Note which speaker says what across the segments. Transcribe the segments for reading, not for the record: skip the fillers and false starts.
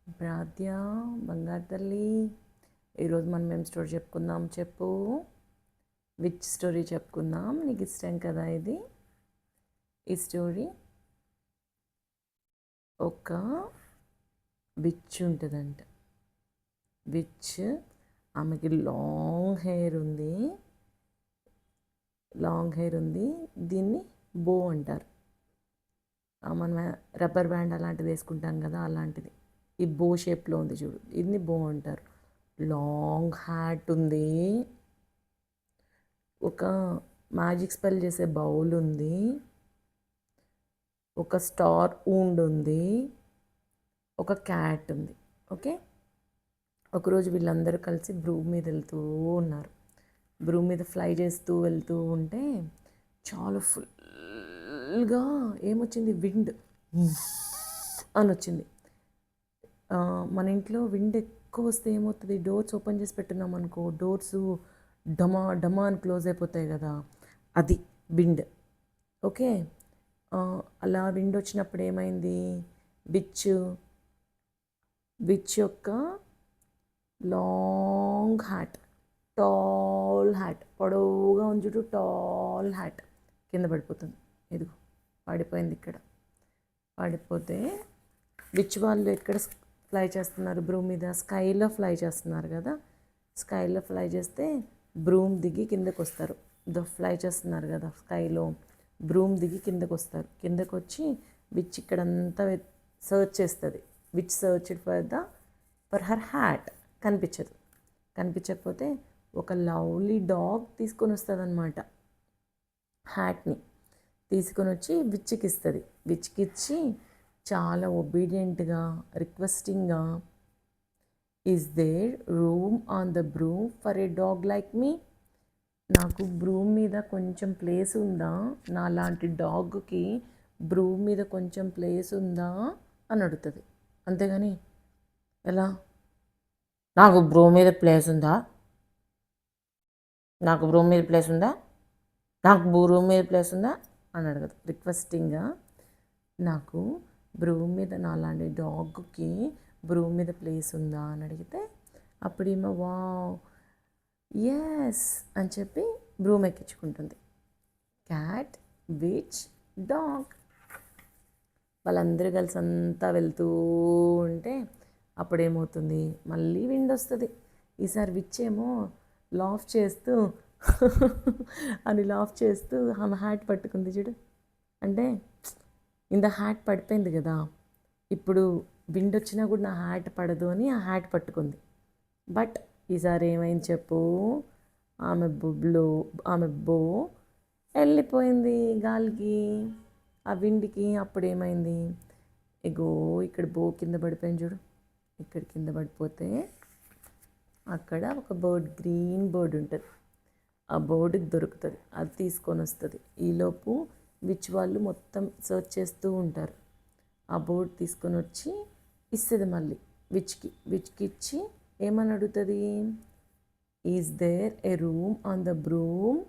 Speaker 1: ప్రాద్య బంగారు తల్లి, ఈరోజు మనం ఏం స్టోరీ చెప్పుకుందాం చెప్పు. విచ్ స్టోరీ చెప్పుకుందాం? నీకు ఇష్టం కదా ఇది. ఈ స్టోరీ ఒక విచ్ ఉంటుందంట. విచ్, ఆమెకి లాంగ్ హెయిర్ ఉంది. దీన్ని బో అంటారు. మనం రబ్బర్ బ్యాండ్ అలాంటిది వేసుకుంటాం కదా, అలాంటిది. ఈ బో షేప్లో ఉంది చూడు, ఇది బో అంటారు. లాంగ్ హ్యాట్ ఉంది. ఒక మ్యాజిక్ స్పెల్ చేసే బౌల్ ఉంది. ఒక స్టార్ ఊండ్ ఉంది. ఒక క్యాట్ ఉంది. ఓకే, ఒకరోజు వీళ్ళందరూ కలిసి బ్రూమ్ మీద వెళ్తూ ఉన్నారు. బ్రూమ్ మీద ఫ్లై చేస్తూ వెళ్తూ ఉంటే చాలా ఫుల్గా ఏమొచ్చింది, విండ్ అని వచ్చింది. మన ఇంట్లో విండ్ ఎక్కువ వస్తే ఏమవుతుంది, డోర్స్ ఓపెన్ చేసి పెట్టున్నాం అనుకో, డోర్స్ డమా డమా అని క్లోజ్ అయిపోతాయి కదా, అది విండ్. ఓకే, అలా విండ్ వచ్చినప్పుడు ఏమైంది, విచ్ యొక్క లాంగ్ హ్యాట్, టాల్ హ్యాట్, పొడవుగా ఉంది చూడు, టాల్ హ్యాట్ కింద పడిపోతుంది. ఇదిగో పడిపోయింది. ఇక్కడ పడిపోతే విచ్ వాళ్ళు ఎక్కడ ఫ్లై చేస్తున్నారు, బ్రూమ్ మీద, స్కైలో ఫ్లై చేస్తున్నారు కదా. స్కైలో ఫ్లై చేస్తే బ్రూమ్ దిగి కిందకు వస్తారు. ఫ్లై చేస్తున్నారు కదా స్కైలో, బ్రూమ్ దిగి కిందకు వస్తారు. కిందకు వచ్చి విచ్ ఇక్కడంతా సర్చ్ చేస్తుంది. Witch searched for her hat. కనిపించకపోతే ఒక లవ్లీ డాగ్ తీసుకొని వస్తుంది అనమాట. హ్యాట్ని తీసుకొని వచ్చి విచ్కి ఇస్తుంది. విచ్కి ఇచ్చి చాలా ఒబీడియంట్గా, రిక్వెస్టింగ్గా, is there room on the broom for a dog like me? నాకు బ్రూమ్ మీద కొంచెం ప్లేస్ ఉందా, నా లాంటి డాగ్కి బ్రూమ్ మీద కొంచెం ప్లేస్ ఉందా అని అడుగుతుంది. అంతేగాని ఎలా, నాకు బ్రూమ్ మీద ప్లేస్ ఉందా, నాకు బ్రూమ్ మీద ప్లేస్ ఉందా, నాకు బ్రూమ్ మీద ప్లేస్ ఉందా అని అడగదు. రిక్వెస్టింగ్గా, నాకు బ్రూమ్ మీద, నాలాంటి డాగ్కి బ్రూమ్ మీద ప్లేస్ ఉందా అని అడిగితే అప్పుడు ఏమో వావ్ ఎస్ అని చెప్పి బ్రూమ్ ఎక్కించుకుంటుంది. క్యాట్, విచ్, డాగ్ వాళ్ళందరూ కలిసి అంతా వెళ్తూ ఉంటే అప్పుడేమవుతుంది, మళ్ళీ విండ్ వస్తుంది. ఈసారి విచ్ ఏమో లాఫ్ చేస్తూ ఆమె హ్యాట్ పట్టుకుంది చూడు. అంటే ఇంత హ్యాట్ పడిపోయింది కదా, ఇప్పుడు విండ్ వచ్చినా కూడా నా హ్యాట్ పడదు అని ఆ హ్యాట్ పట్టుకుంది. బట్ ఈసారి ఏమైంది చెప్పు, ఆమె బో వెళ్ళిపోయింది గాలికి, ఆ విండ్కి. అప్పుడు ఏమైంది, ఇగో ఇక్కడ బో కింద పడిపోయింది చూడు. ఇక్కడ కింద పడిపోతే అక్కడ ఒక బర్డ్, గ్రీన్ బర్డ్ ఉంటుంది. ఆ బర్డ్కి దొరుకుతుంది, అది తీసుకొని వస్తుంది. ఈలోపు విచ్ వాళ్ళు మొత్తం సర్చ్ చేస్తూ ఉంటారు. ఆ బర్డ్ తీసుకొని వచ్చి ఇస్తుంది మళ్ళీ విచ్కి ఇచ్చి ఏమని అడుగుతుంది, is there a room on the broom,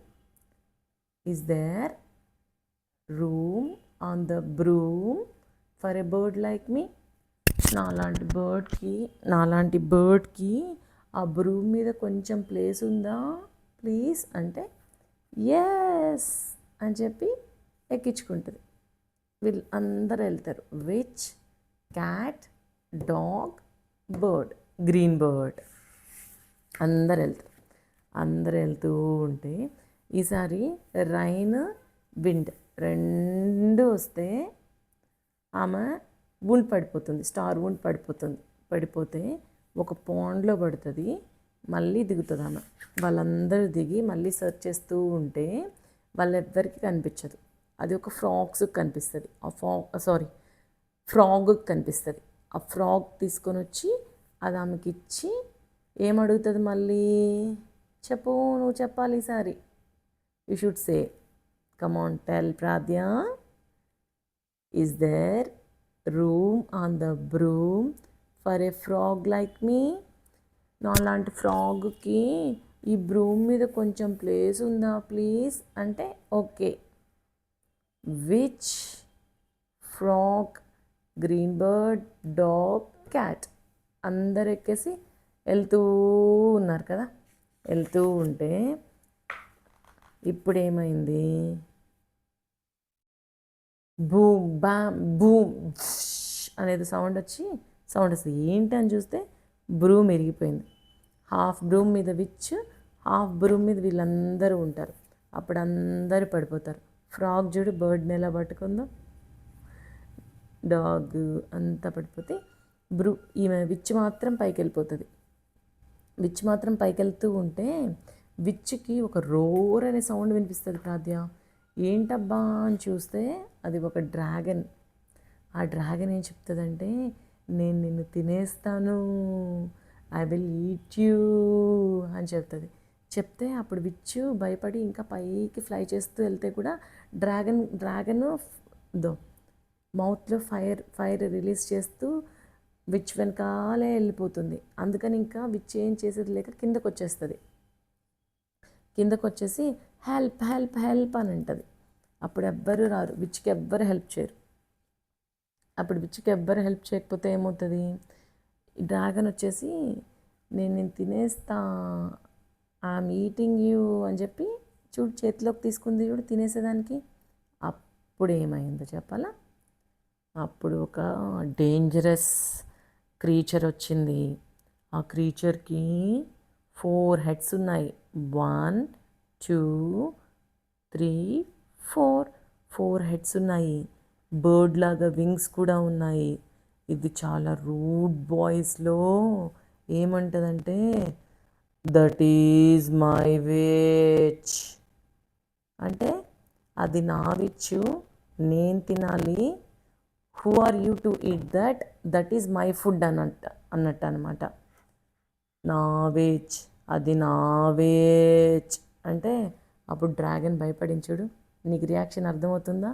Speaker 1: is there room on the broom for a bird like me? నాలాంటి బర్డ్కి ఆ బ్రూమ్ మీద కొంచెం ప్లేస్ ఉందా ప్లీజ్ అంటే ఎస్ అని చెప్పి ఎక్కించుకుంటుంది. వీళ్ళు అందరు వెళ్తారు, which, cat, dog, bird, green bird, అందరు వెళ్తూ ఉంటే ఈసారి రైన్, విండ్ రెండు వస్తే ఆమె వుండ్ పడిపోతుంది, స్టార్ వుండ్ పడిపోతే ఒక పాండ్లో పడుతుంది. మళ్ళీ దిగుతుంది ఆమె. వాళ్ళందరూ దిగి మళ్ళీ సర్చ్ చేస్తూ ఉంటే వాళ్ళెవ్వరికి కనిపించదు. అది ఒక ఫ్రాగ్కి కనిపిస్తుంది. ఫ్రాగ్కి కనిపిస్తుంది. ఆ ఫ్రాగ్ తీసుకొని వచ్చి అది ఆమెకి ఇచ్చి ఏమడుగుతుంది మళ్ళీ, చెప్పు, నువ్వు చెప్పాలి ఈసారి. You should say, come on tell ప్రాద్య. Is there room on the broom for a frog like me? నాలాంటి ఫ్రాగ్కి ఈ బ్రూమ్ మీద కొంచెం ప్లేస్ ఉందా ప్లీజ్ అంటే okay. Which, frog, green bird, dog, cat అందరు ఎక్కేసి వెళ్తూ ఉన్నారు కదా. వెళ్తూ ఉంటే ఇప్పుడు ఏమైంది, బూమ్ బామ్ బూమ్ అనేది సౌండ్ వస్తుంది. ఏంటి అని చూస్తే బ్రూమ్ ఇరిగిపోయింది. హాఫ్ బ్రూమ్ మీద విచ్, హాఫ్ బ్రూమ్ మీద వీళ్ళందరూ ఉంటారు. అప్పుడు అందరూ పడిపోతారు. ఫ్రాగ్ చూడు బర్డ్ని ఎలా పట్టుకుందో, డాగ్ అంతా పడిపోతే ఈమె విచ్ మాత్రం పైకి వెళ్ళిపోతుంది. విచ్ మాత్రం పైకి వెళ్తూ ఉంటే విచ్కి ఒక రోర్ అనే సౌండ్ వినిపిస్తుంది. ప్రాద్య ఏంటబ్బా అని చూస్తే అది ఒక డ్రాగన్. ఆ డ్రాగన్ ఏం చెప్తుందంటే, నేను నిన్ను తినేస్తాను, ఐ విల్ ఈట్ యూ అని చెప్తే అప్పుడు విచ్చు భయపడి ఇంకా పైకి ఫ్లై చేస్తూ వెళ్తే కూడా డ్రాగన్ దో మౌత్లో ఫైర్ రిలీజ్ చేస్తూ విచ్ వెనకాలే వెళ్ళిపోతుంది. అందుకని ఇంకా విచ్ ఏం చేసేది లేక కిందకు వచ్చేసి హెల్ప్ హెల్ప్ హెల్ప్ అని అంటుంది. అప్పుడు ఎవ్వరు రారు, విచ్కి ఎవ్వరు హెల్ప్ చేయరు. అప్పుడు విచ్కి ఎవ్వరు హెల్ప్ చేయకపోతే ఏమవుతుంది, డ్రాగన్ వచ్చేసి నేను తినేస్తా, ఐఎమ్ ఈటింగ్ యూ అని చెప్పి చూడు చేతిలోకి తీసుకుంది చూడు తినేసేదానికి. అప్పుడు ఏమైందో చెప్పాలా, అప్పుడు ఒక డేంజరస్ క్రీచర్ వచ్చింది. ఆ క్రీచర్కి 4 హెడ్స్ ఉన్నాయి. 1 2 3 4 హెడ్స్ ఉన్నాయి. బర్డ్ లాగా వింగ్స్ కూడా ఉన్నాయి. ఇది చాలా రూడ్ వాయిస్లో ఏమంటుందంటే, దట్ ఈజ్ మై విచ్ అంటే అది నా విచ్చు, నేను తినాలి, who are you to eat that is my food అన్నట్టు అనమాట. నా విచ్, అది నా విచ్ అంటే అప్పుడు డ్రాగన్ భయపడించుడు. నీకు రియాక్షన్ అర్థమవుతుందా?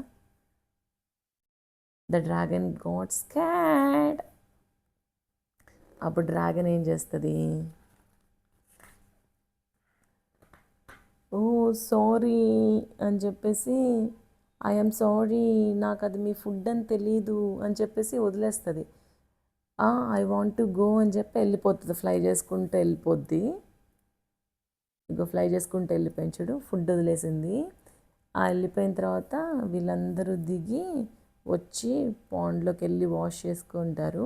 Speaker 1: The dragon got scared. అప్పుడు డ్రాగన్ ఏం చేస్తుంది, ఓ సారీ అని చెప్పేసి, ఐఎమ్ సారీ, నాకు అది మీ ఫుడ్ అని తెలీదు అని చెప్పేసి వదిలేస్తుంది. ఐ వాంట్ టు గో అని చెప్పి వెళ్ళిపోతుంది, ఫ్లై చేసుకుంటూ వెళ్ళిపోద్ది. ఇగో ఫ్లై చేసుకుంటూ వెళ్ళిపోయించుడు, ఫుడ్ వదిలేసింది. ఆ వెళ్ళిపోయిన తర్వాత వీళ్ళందరూ దిగి వచ్చి పాండ్లోకి వెళ్ళి వాష్ చేసుకుంటారు.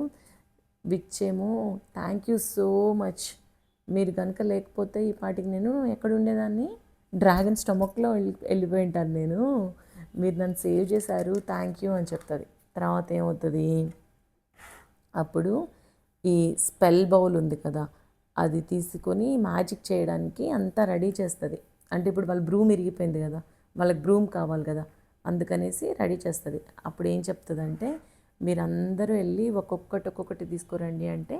Speaker 1: విచ్ ఏమో థ్యాంక్ యూ సో మచ్, మీరు కనుక లేకపోతే ఈ పాటికి నేను ఎక్కడ ఉండేదాన్ని, డ్రాగన్ స్టమక్లో వెళ్ళిపోయి ఉంటాను నేను, మీరు నన్ను సేవ్ చేశారు, థ్యాంక్ యూ అని చెప్తుంది. తర్వాత ఏమవుతుంది, అప్పుడు ఈ స్పెల్ బౌల్ ఉంది కదా, అది తీసుకొని మ్యాజిక్ చేయడానికి అంతా రెడీ చేస్తుంది. అంటే ఇప్పుడు వాళ్ళ బ్రూమ్ ఇరిగిపోయింది కదా, వాళ్ళకి బ్రూమ్ కావాలి కదా, అందుకనేసి రెడీ చేస్తుంది. అప్పుడు ఏం చెప్తుందంటే, మీరందరూ వెళ్ళి ఒక్కొక్కటి తీసుకురండి అంటే,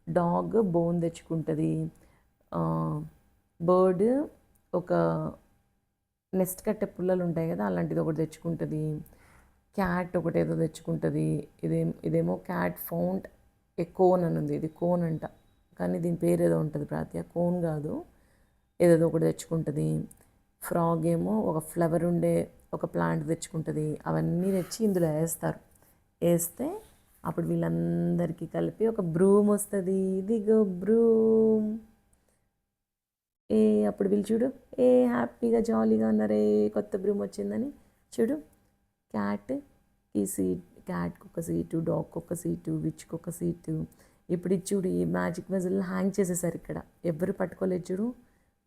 Speaker 1: డాగ్ బోన్ తెచ్చుకుంటుంది, బర్డ్ ఒక నెస్ట్ కట్టే పుల్లలు ఉంటాయి కదా అలాంటిది ఒకటి తెచ్చుకుంటుంది, క్యాట్ ఒకటి ఏదో తెచ్చుకుంటుంది. ఇదేమో క్యాట్ ఫౌండ్ ఏ కోన్ అని ఉంది, ఇది కోన్ అంట, కానీ దీని పేరు ఏదో ఉంటుంది ప్రాత్య, కోన్ కాదు, ఏదేదో ఒకటి తెచ్చుకుంటుంది. ఫ్రాగ్ ఏమో ఒక ఫ్లవర్ ఉండే ఒక ప్లాంట్ తెచ్చుకుంటుంది. అవన్నీ తెచ్చి ఇందులో వేస్తే అప్పుడు వీళ్ళందరికీ కలిపి ఒక బ్రూమ్ వస్తుంది. ఇదిగో బ్రూమ్. అప్పుడు వీళ్ళు చూడు హ్యాపీగా జాలీగా ఉన్నారే, కొత్త బ్రూమ్ వచ్చిందని. చూడు క్యాట్కి ఒక సీటు, డాగ్కి ఒక సీటు, విచ్కి ఒక సీటు. ఇప్పుడు ఇది చూడు, ఈ మ్యాజిక్ మజిల్ హ్యాంగ్ చేసేసారు. ఇక్కడ ఎవ్వరు పట్టుకోలేదు చూడు,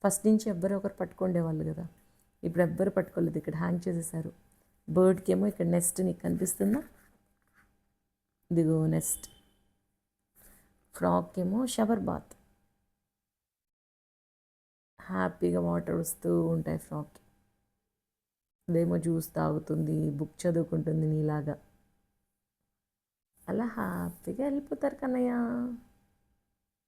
Speaker 1: ఫస్ట్ నుంచి ఎవ్వరు ఒకరు పట్టుకుండేవాళ్ళు కదా, ఇప్పుడు ఎవ్వరు పట్టుకోలేదు, ఇక్కడ హ్యాంగ్ చేసేసారు. బర్డ్కి ఏమో ఇక్కడ నెస్ట్, నీకు కనిపిస్తుందా, ఇదిగో నెస్ట్. ఫ్రాగ్కి ఏమో షవర్ బాత్, హ్యాపీగా వాటర్ వస్తూ ఉంటాయి ఫ్రాగ్కి. అదేమో జ్యూస్ తాగుతుంది, బుక్ చదువుకుంటుంది నీలాగా. అలా హ్యాపీగా వెళ్ళిపోతారు కన్నయ్య.